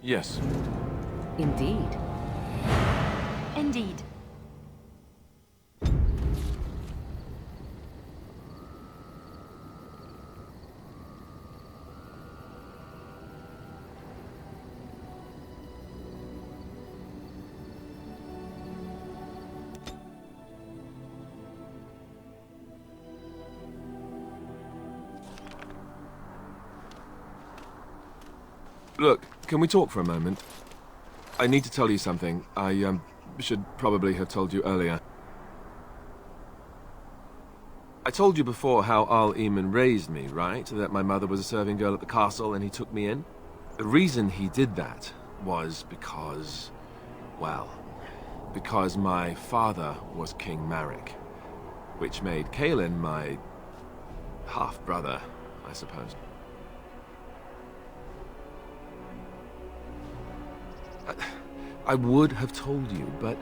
Yes. Indeed. Indeed. Look, can we talk for a moment? I need to tell you something. I, should probably have told you earlier. I told you before how Al-Eamon raised me, right? That my mother was a serving girl at the castle and he took me in? The reason he did that was because... well... because my father was King Marek. Which made Kaelin my... half-brother, I suppose. I would have told you, but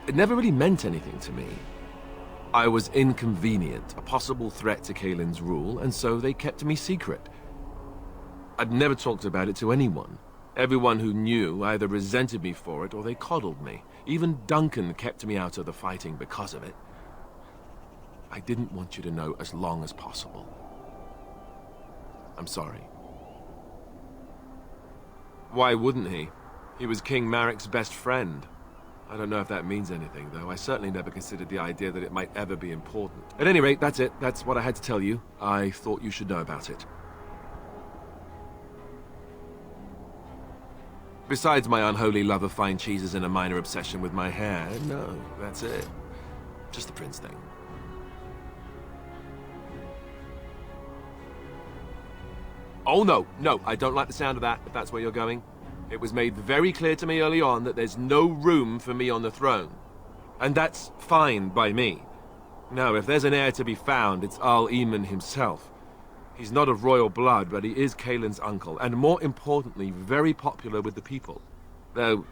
it never really meant anything to me. I was inconvenient, a possible threat to Kaelin's rule, and so they kept me secret. I'd never talked about it to anyone. Everyone who knew either resented me for it or they coddled me. Even Duncan kept me out of the fighting because of it. I didn't want you to know as long as possible. I'm sorry. Why wouldn't he? He was King Marek's best friend. I don't know if that means anything, though. I certainly never considered the idea that it might ever be important. At any rate, that's it. That's what I had to tell you. I thought you should know about it. Besides my unholy love of fine cheeses and a minor obsession with my hair, no, that's it. Just the prince thing. Oh no, no, I don't like the sound of that, if that's where you're going. It was made very clear to me early on that there's no room for me on the throne. And that's fine by me. No, if there's an heir to be found, it's Al-Eamon himself. He's not of royal blood, but he is Kaelin's uncle, and more importantly, very popular with the people. Though,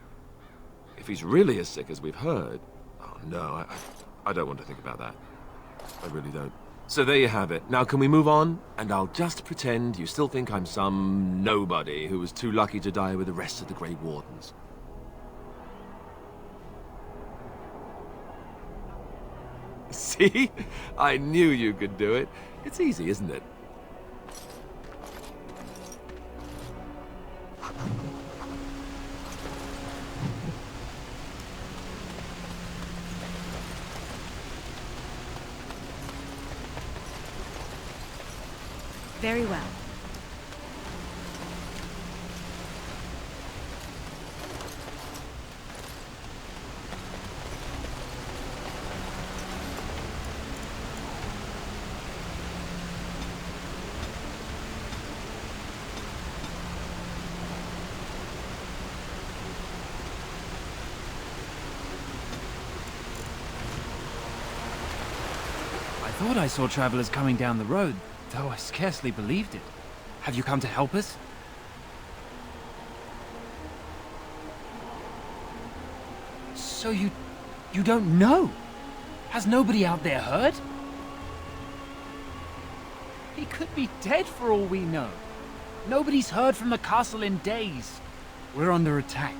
if he's really as sick as we've heard... oh no, I don't want to think about that. I really don't. So there you have it. Now can we move on? And I'll just pretend you still think I'm some nobody who was too lucky to die with the rest of the Grey Wardens. See? I knew you could do it. It's easy, isn't it? Very well. I thought I saw travelers coming down the road, though I scarcely believed it. Have you come to help us? So you don't know? Has nobody out there heard? He could be dead for all we know. Nobody's heard from the castle in days. We're under attack.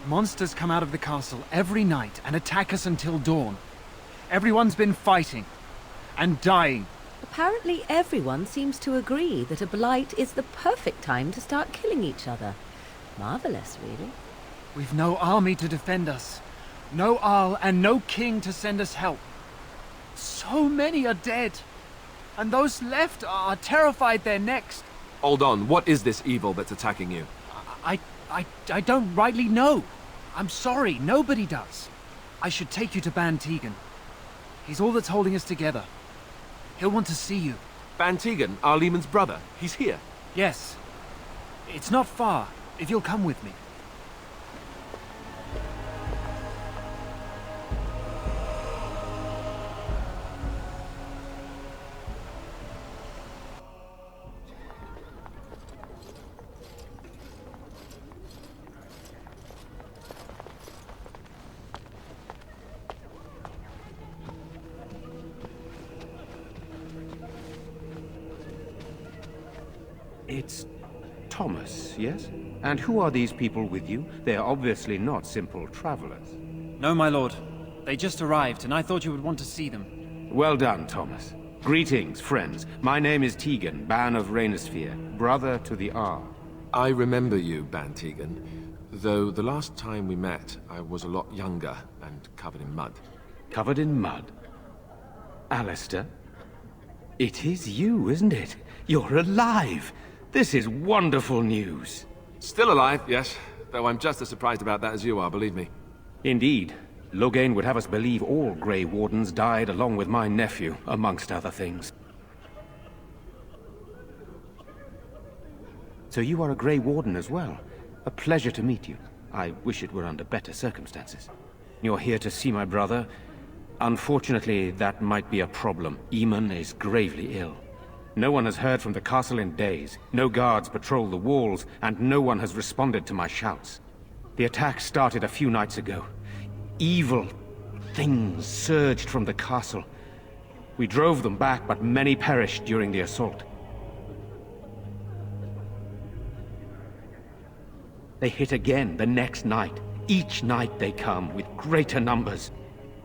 Monsters come out of the castle every night and attack us until dawn. Everyone's been fighting and dying. Apparently everyone seems to agree that a blight is the perfect time to start killing each other. Marvelous, really. We've no army to defend us. No Arl and no king to send us help. So many are dead. And those left are terrified they're next. Hold on, what is this evil that's attacking you? I don't rightly know. I'm sorry, nobody does. I should take you to Ban Tegan. He's all that's holding us together. He'll want to see you. Ban Tegan, Al-Eamon's brother. He's here. Yes. It's not far, if you'll come with me. It's Thomas, yes? And who are these people with you? They are obviously not simple travelers. No, my lord. They just arrived, and I thought you would want to see them. Well done, Thomas. Greetings, friends. My name is Tegan, Ban of Rainersphere, brother to the R. I remember you, Ban Tegan, though the last time we met, I was a lot younger and covered in mud. Covered in mud? Alistair? It is you, isn't it? You're alive! This is wonderful news. Still alive, yes, though I'm just as surprised about that as you are, believe me. Indeed. Loghain would have us believe all Grey Wardens died along with my nephew, amongst other things. So you are a Grey Warden as well. A pleasure to meet you. I wish it were under better circumstances. You're here to see my brother. Unfortunately, that might be a problem. Eamon is gravely ill. No one has heard from the castle in days. No guards patrol the walls, and no one has responded to my shouts. The attack started a few nights ago. Evil things surged from the castle. We drove them back, but many perished during the assault. They hit again the next night. Each night they come, with greater numbers.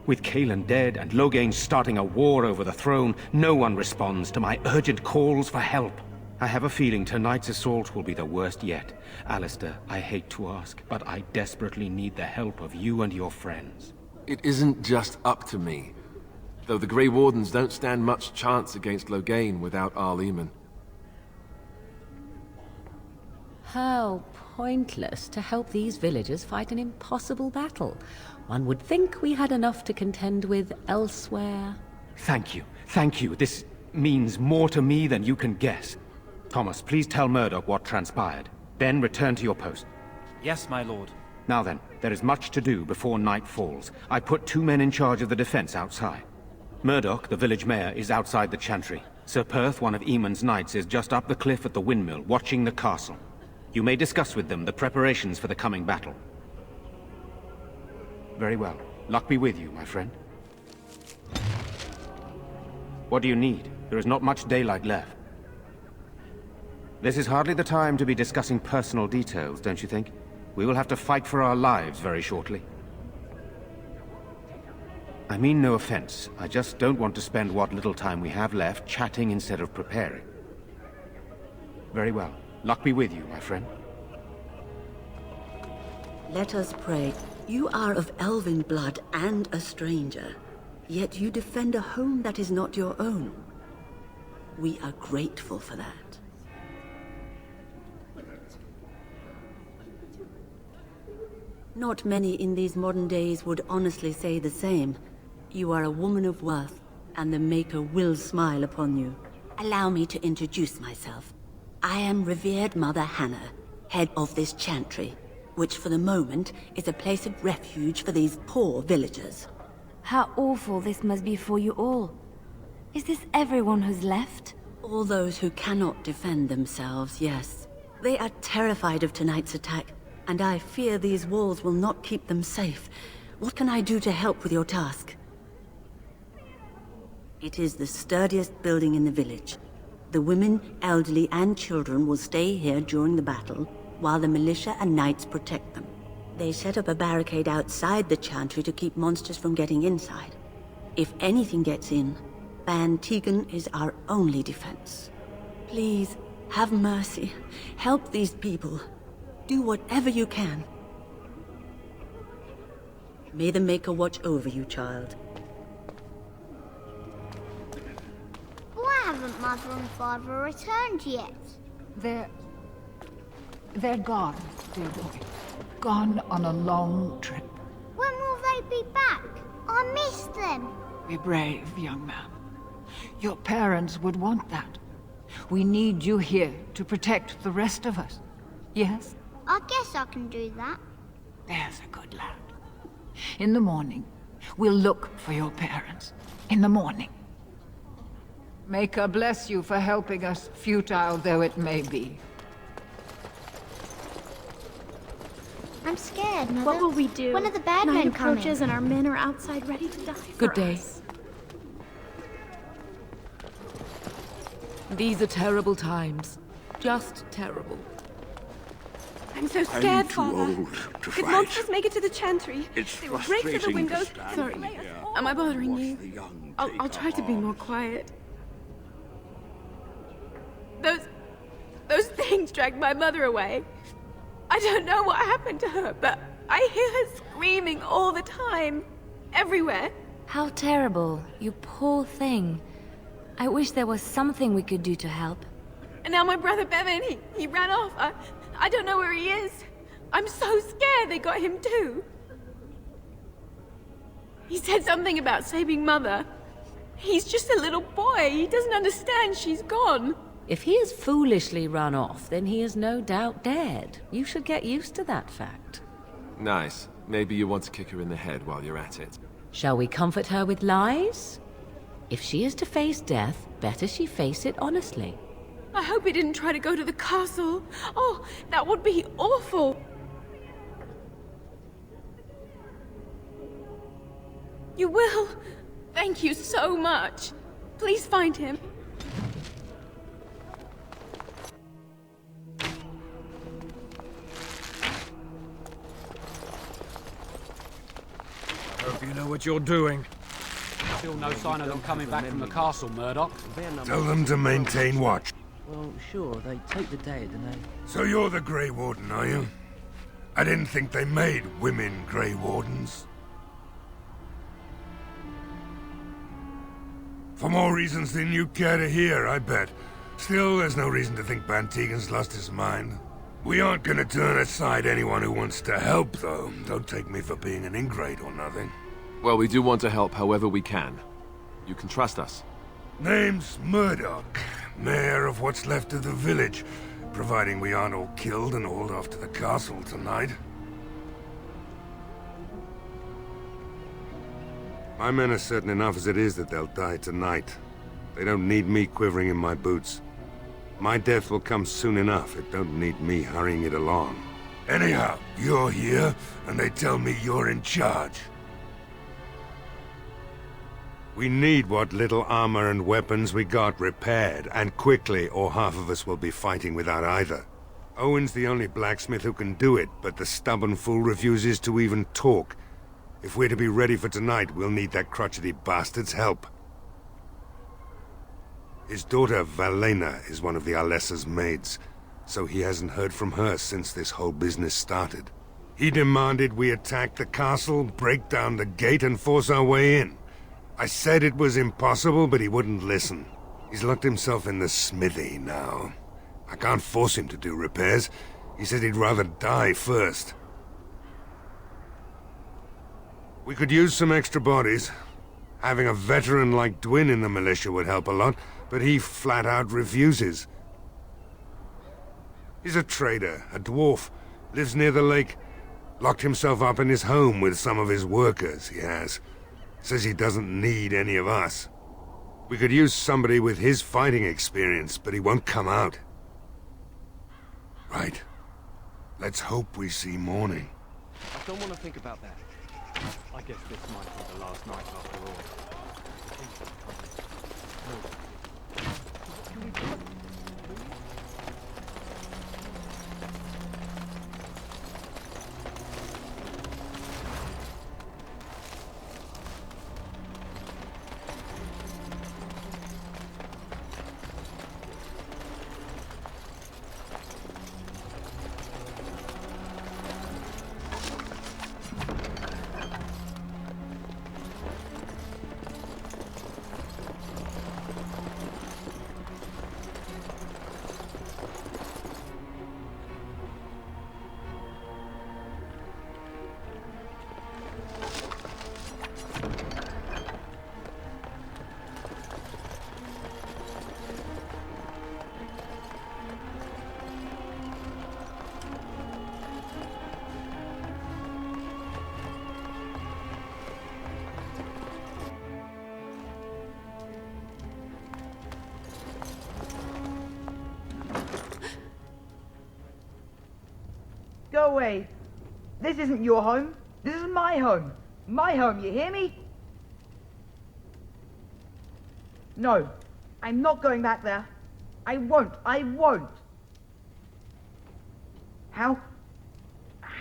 With Cailan dead and Loghain starting a war over the throne, no one responds to my urgent calls for help. I have a feeling tonight's assault will be the worst yet. Alistair, I hate to ask, but I desperately need the help of you and your friends. It isn't just up to me, though the Grey Wardens don't stand much chance against Loghain without Arl Eamon. How pointless to help these villagers fight an impossible battle. One would think we had enough to contend with elsewhere. Thank you. Thank you. This means more to me than you can guess. Thomas, please tell Murdoch what transpired. Then return to your post. Yes, my lord. Now then, there is much to do before night falls. I put 2 men in charge of the defense outside. Murdoch, the village mayor, is outside the chantry. Sir Perth, one of Eamon's knights, is just up the cliff at the windmill, watching the castle. You may discuss with them the preparations for the coming battle. Very well. Luck be with you, my friend. What do you need? There is not much daylight left. This is hardly the time to be discussing personal details, don't you think? We will have to fight for our lives very shortly. I mean no offense. I just don't want to spend what little time we have left chatting instead of preparing. Very well. Luck be with you, my friend. Let us pray. You are of elven blood and a stranger, yet you defend a home that is not your own. We are grateful for that. Not many in these modern days would honestly say the same. You are a woman of worth, and the Maker will smile upon you. Allow me to introduce myself. I am revered Mother Hannah, head of this chantry, which for the moment is a place of refuge for these poor villagers. How awful this must be for you all. Is this everyone who's left? All those who cannot defend themselves, yes. They are terrified of tonight's attack, and I fear these walls will not keep them safe. What can I do to help with your task? It is the sturdiest building in the village. The women, elderly, and children will stay here during the battle, while the militia and knights protect them. They set up a barricade outside the chantry to keep monsters from getting inside. If anything gets in, Ban Tegan is our only defense. Please, have mercy. Help these people. Do whatever you can. May the Maker watch over you, child. Why haven't Mother and Father returned yet? They're gone, dear boy. Gone on a long trip. When will they be back? I miss them. Be brave, young man. Your parents would want that. We need you here to protect the rest of us. Yes? I guess I can do that. There's a good lad. In the morning, we'll look for your parents. In the morning. Maker bless you for helping us, futile though it may be. I'm scared, Mother. What will we do? When are the bad Night men coming? approaches and our men are outside ready to die for Good day. us. These are terrible times. Just terrible. I'm so I'm scared, too Father. old to If fight. monsters make it to the chantry, It's they will break through the frustrating to windows. stand Sorry, here am I bothering watch you? the young I'll take try to be more arms. quiet. Those things dragged my mother away. I don't know what happened to her, but I hear her screaming all the time. Everywhere. How terrible, you poor thing. I wish there was something we could do to help. And now my brother Bevan, he ran off. I don't know where he is. I'm so scared they got him too. He said something about saving Mother. He's just a little boy. He doesn't understand she's gone. If he has foolishly run off, then he is no doubt dead. You should get used to that fact. Nice. Maybe you want to kick her in the head while you're at it. Shall we comfort her with lies? If she is to face death, better she face it honestly. I hope he didn't try to go to the castle. Oh, that would be awful. You will? Thank you so much. Please find him. I hope you know what you're doing. Still no sign of them coming back from the castle, Murdoch. Tell them to maintain watch. Well, sure, they take the day, don't they? So you're the Grey Warden, are you? I didn't think they made women Grey Wardens. For more reasons than you care to hear, I bet. Still, there's no reason to think Bantegan's lost his mind. We aren't gonna turn aside anyone who wants to help, though. Don't take me for being an ingrate or nothing. Well, we do want to help however we can. You can trust us. Name's Murdoch, mayor of what's left of the village, providing we aren't all killed and hauled off to the castle tonight. My men are certain enough as it is that they'll die tonight. They don't need me quivering in my boots. My death will come soon enough. It don't need me hurrying it along. Anyhow, you're here, and they tell me you're in charge. We need what little armor and weapons we got repaired, and quickly, or half of us will be fighting without either. Owen's the only blacksmith who can do it, but the stubborn fool refuses to even talk. If we're to be ready for tonight, we'll need that crotchety bastard's help. His daughter, Valena, is one of the Alessa's maids, so he hasn't heard from her since this whole business started. He demanded we attack the castle, break down the gate, and force our way in. I said it was impossible, but he wouldn't listen. He's locked himself in the smithy now. I can't force him to do repairs. He said he'd rather die first. We could use some extra bodies. Having a veteran like Dwin in the militia would help a lot, but he flat out refuses. He's a trader, a dwarf, lives near the lake. Locked himself up in his home with some of his workers, he has. Says he doesn't need any of us. We could use somebody with his fighting experience, but he won't come out. Right. Let's hope we see morning. I don't want to think about that. I guess this might be the last night after all. Go away. This isn't your home. This is my home. My home, you hear me? No, I'm not going back there. I won't. I won't. How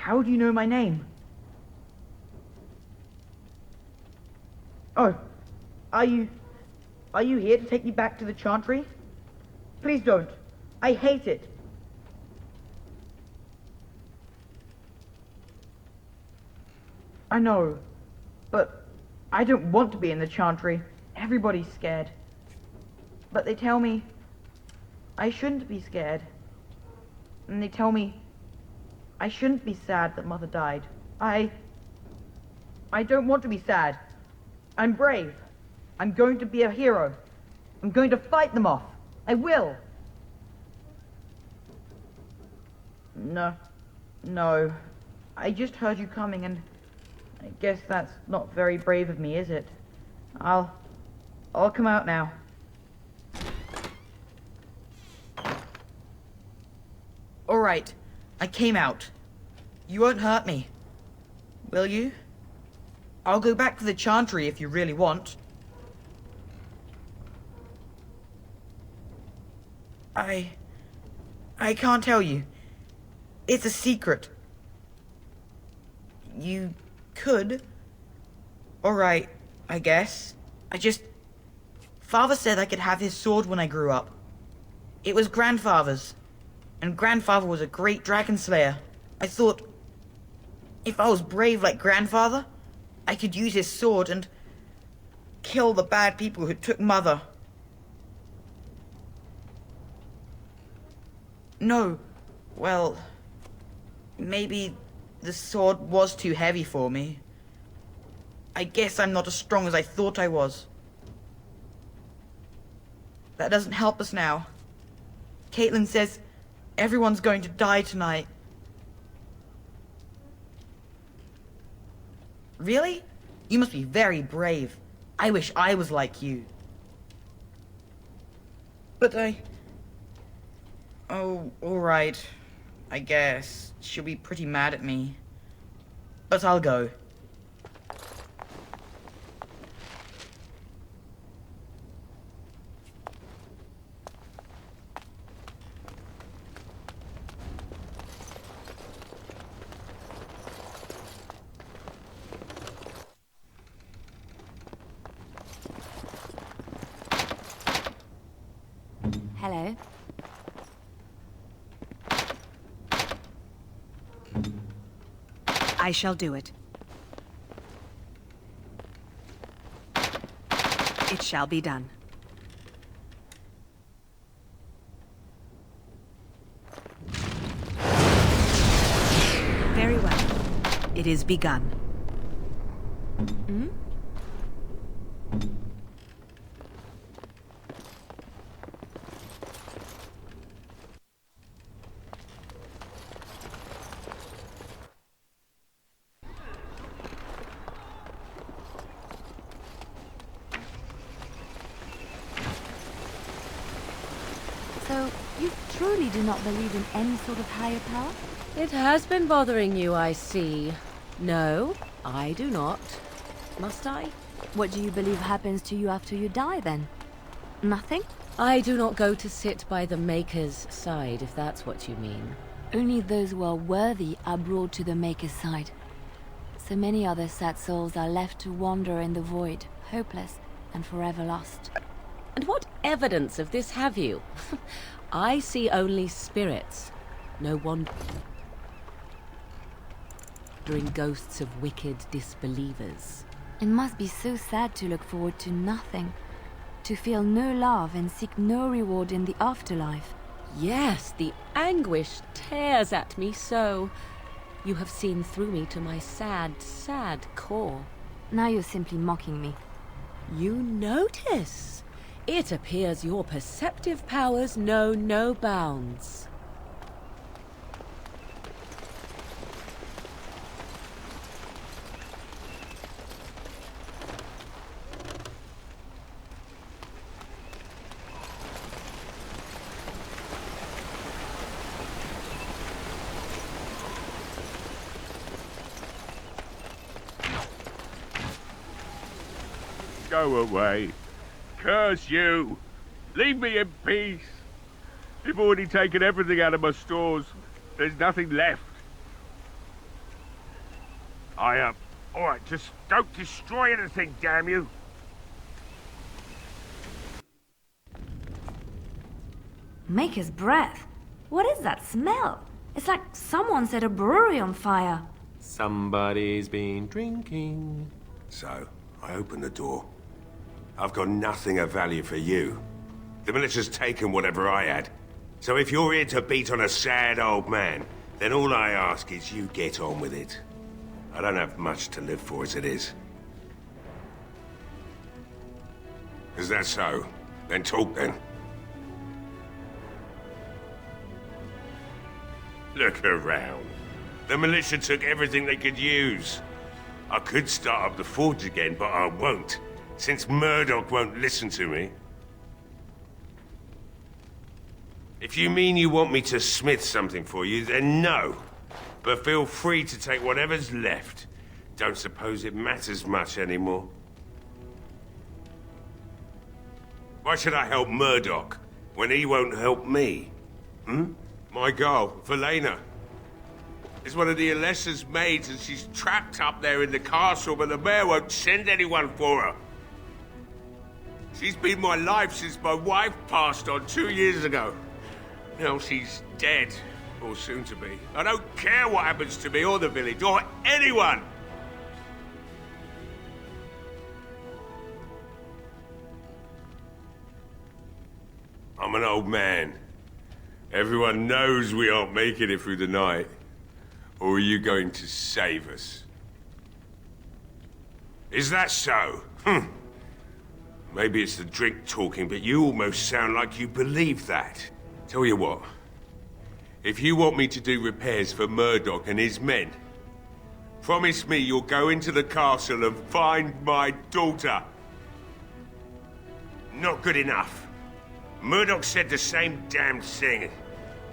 How do you know my name? Oh, are you here to take me back to the Chantry? Please don't. I hate it. I know, but I don't want to be in the Chantry. Everybody's scared. But they tell me I shouldn't be scared. And they tell me I shouldn't be sad that Mother died. I don't want to be sad. I'm brave. I'm going to be a hero. I'm going to fight them off. I will. No. I just heard you coming, and I guess that's not very brave of me, is it? I'll come out now. All right. I came out. You won't hurt me. Will you? I'll go back to the Chantry if you really want. I can't tell you. It's a secret. You could. Alright, I guess. Father said I could have his sword when I grew up. It was Grandfather's. And Grandfather was a great dragon slayer. I thought, if I was brave like Grandfather, I could use his sword and kill the bad people who took Mother. No, well, maybe the sword was too heavy for me. I guess I'm not as strong as I thought I was. That doesn't help us now. Caitlin says everyone's going to die tonight. Really? You must be very brave. I wish I was like you. But Oh, alright. I guess. She'll be pretty mad at me. But I'll go. Hello. I shall do it. It shall be done. Very well. It is begun. Hmm? So, you truly do not believe in any sort of higher power? It has been bothering you, I see. No, I do not. Must I? What do you believe happens to you after you die, then? Nothing? I do not go to sit by the Maker's side, if that's what you mean. Only those who are worthy are brought to the Maker's side. So many other sad souls are left to wander in the void, hopeless and forever lost. And what evidence of this have you? I see only spirits. No wandering ghosts of wicked disbelievers. It must be so sad to look forward to nothing. To feel no love and seek no reward in the afterlife. Yes, the anguish tears at me so. You have seen through me to my sad, sad core. Now you're simply mocking me. You notice? It appears your perceptive powers know no bounds. Go away. Curse you! Leave me in peace! You've already taken everything out of my stores. There's nothing left. Alright, just don't destroy anything, damn you. Maker's breath. What is that smell? It's like someone set a brewery on fire. Somebody's been drinking. So, I open the door. I've got nothing of value for you. The militia's taken whatever I had. So if you're here to beat on a sad old man, then all I ask is you get on with it. I don't have much to live for as it is. Is that so? Then talk then. Look around. The militia took everything they could use. I could start up the forge again, but I won't, since Murdoch won't listen to me. If you mean you want me to smith something for you, then no. But feel free to take whatever's left. Don't suppose it matters much anymore. Why should I help Murdoch when he won't help me? My girl, Valena, is one of the Alessa's maids, and she's trapped up there in the castle, but the mayor won't send anyone for her. She's been my life since my wife passed on 2 years ago. Now she's dead, or soon to be. I don't care what happens to me or the village, or anyone! I'm an old man. Everyone knows we aren't making it through the night. Or are you going to save us? Is that so? Maybe it's the drink talking, but you almost sound like you believe that. Tell you what, if you want me to do repairs for Murdoch and his men, promise me you'll go into the castle and find my daughter. Not good enough. Murdoch said the same damn thing,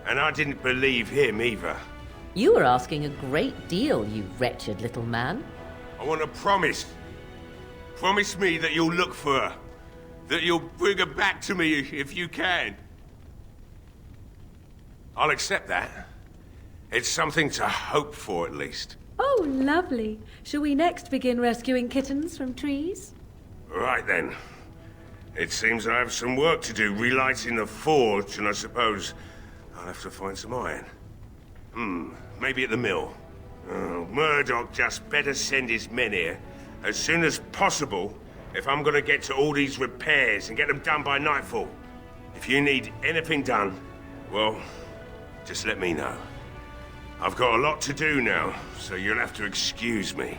and I didn't believe him either. You were asking a great deal, you wretched little man. I want a promise. Promise me that you'll look for her. That you'll bring her back to me if you can. I'll accept that. It's something to hope for, at least. Oh, lovely. Shall we next begin rescuing kittens from trees? Right then. It seems I have some work to do relighting the forge, and I suppose I'll have to find some iron. Maybe at the mill. Oh, Murdoch just better send his men here as soon as possible if I'm gonna get to all these repairs and get them done by nightfall. If you need anything done, well, just let me know. I've got a lot to do now, so you'll have to excuse me.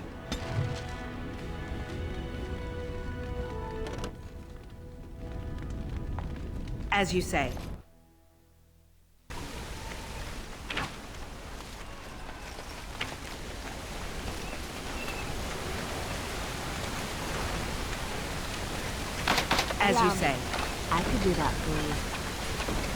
As you say. As you say. I could do that for you.